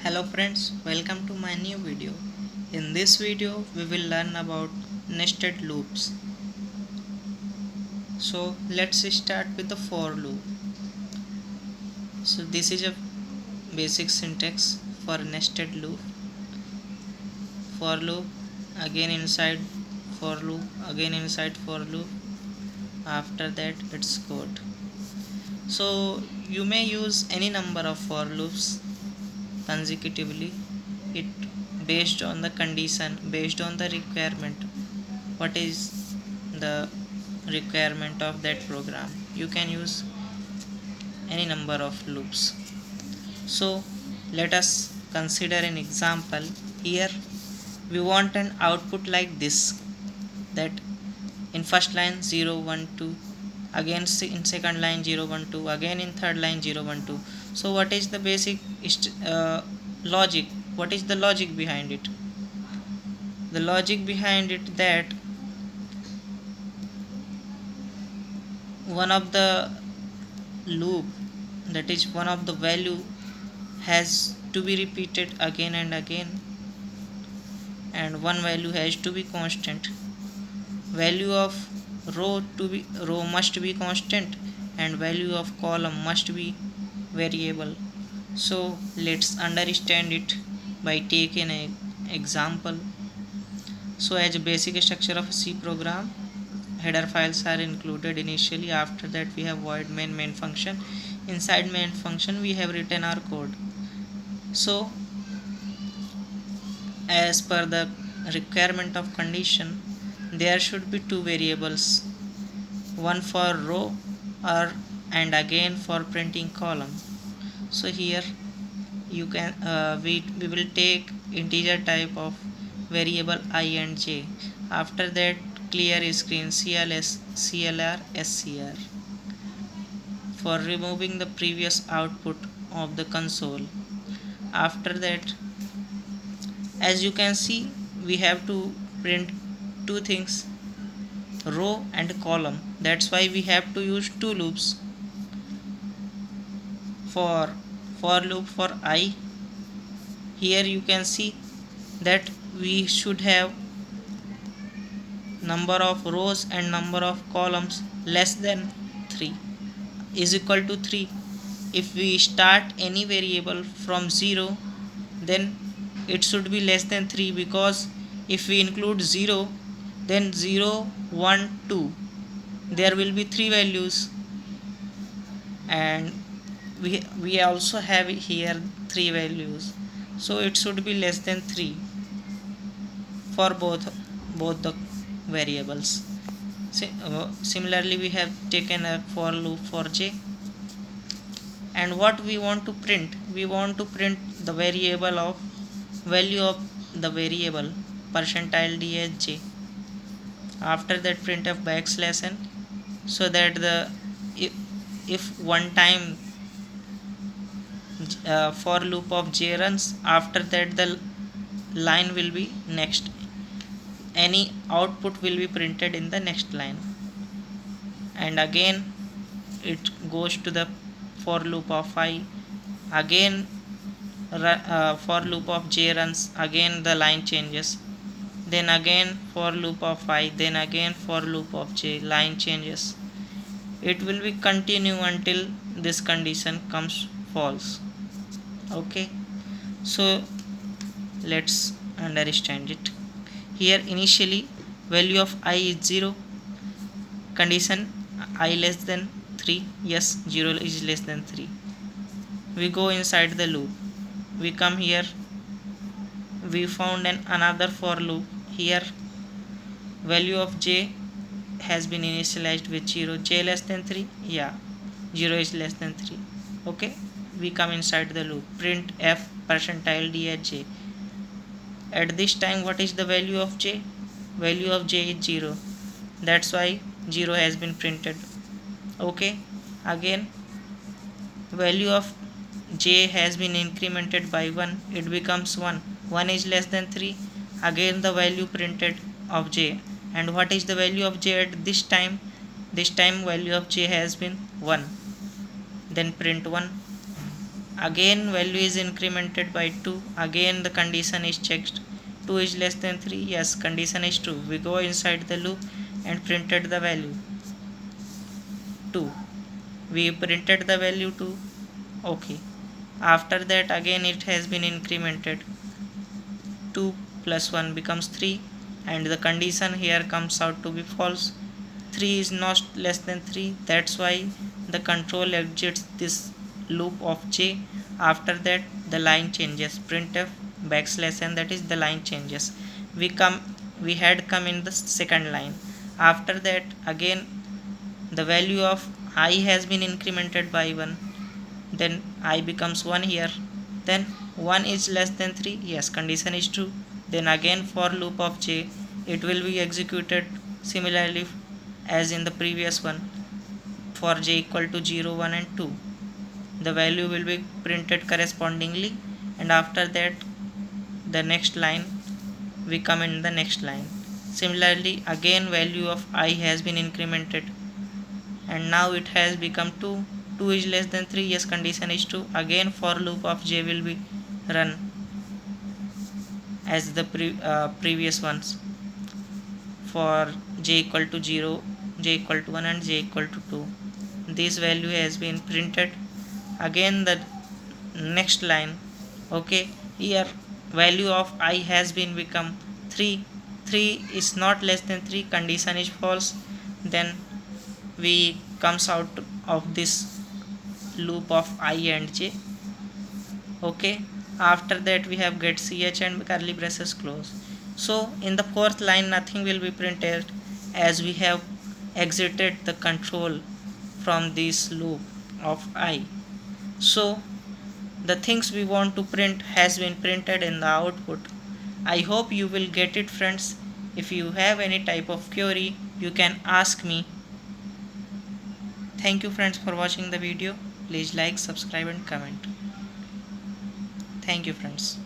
Hello friends, welcome to my new video. In this video we will learn about nested loops. So let's start with the for loop. So this is a basic syntax for nested loop. For loop, again inside for loop, again inside for loop. After that it's code. So you may use any number of for loops consecutively. It based on the condition, based on the requirement. What is the requirement of that program? You can use any number of loops. So let us consider an example. Here we want an output like this, that in first line 0 1 2, again in second line 0 1 2, again in third line 0 1 2. So what is the basic logic? What is the logic behind it? The logic behind it that one of the loop, that is one of the value, has to be repeated again and again, and one value has to be constant. Value of row must be constant, and value of column must be variable. So let's understand it by taking an example. So as a basic structure of C program, header files are included initially. After that we have void main function. Inside main function we have written our code. So as per the requirement of condition, there should be two variables, one for row or and again for printing column. So here you can we will take integer type of variable I and j. After that clear screen clr scr for removing the previous output of the console. After that, as you can see, we have to print two things, row and column. That's why we have to use two loops. For loop for I, here you can see that we should have number of rows and number of columns less than 3 is equal to 3. If we start any variable from 0, then it should be less than 3, because if we include 0, then 0 1 2, there will be 3 values, and we also have here 3 values, so it should be less than 3 for both the variables. Similarly we have taken a for loop for j, and what we want to print, we want to print the variable of value of the variable percentile d as j. After that printf backslash n, so that the if one time for loop of j runs, after that the line will be next, any output will be printed in the next line, and again it goes to the for loop of I. Again for loop of j runs, again the line changes, then again for loop of I, then again for loop of j, line changes. It will be continue until this condition comes false. Okay, so let's understand it. Here initially value of I is 0, condition I less than 3, yes 0 is less than 3. We go inside the loop, we come here, we found another for loop. Here value of j has been initialized with 0, j less than 3, yeah 0 is less than 3. Okay, we come inside the loop, print f percentile d at j. At this time what is the value of j? Value of j is 0, that's why 0 has been printed. Okay, again value of j has been incremented by 1, it becomes 1, 1 is less than 3, again the value printed of j. And what is the value of j at this time? This time value of j has been 1, then print 1. again value is incremented by 2, again the condition is checked, 2 is less than 3, yes, condition is true. We go inside the loop and printed the value 2, we printed the value 2. Okay, after that again it has been incremented, 2 plus 1 becomes 3, and the condition here comes out to be false, 3 is not less than 3, that's why the control exits this loop of j. After that the line changes, printf backslash n, that is the line changes. We had come in the second line. After that again the value of I has been incremented by 1, then I becomes 1 here, then 1 is less than 3, yes, condition is true. Then again for loop of j, it will be executed similarly as in the previous one. For j equal to 0, 1 and 2, the value will be printed correspondingly, and after that the next line we come in the next line. Similarly again value of I has been incremented, and now it has become 2, 2 is less than 3, yes, condition is true. Again for loop of j will be run as the previous ones, for j equal to 0, j equal to 1 and j equal to 2, this value has been printed. Again the next line, okay, here value of I has been become 3, 3 is not less than 3, condition is false. Then we comes out of this loop of I and j. Okay, after that we have get ch and curly braces close. So in the fourth line nothing will be printed, as we have exited the control from this loop of I. So the things we want to print has been printed in the output. I hope you will get it, friends. If you have any type of query, you can ask me. Thank you friends for watching the video. Please like, subscribe and comment. Thank you friends.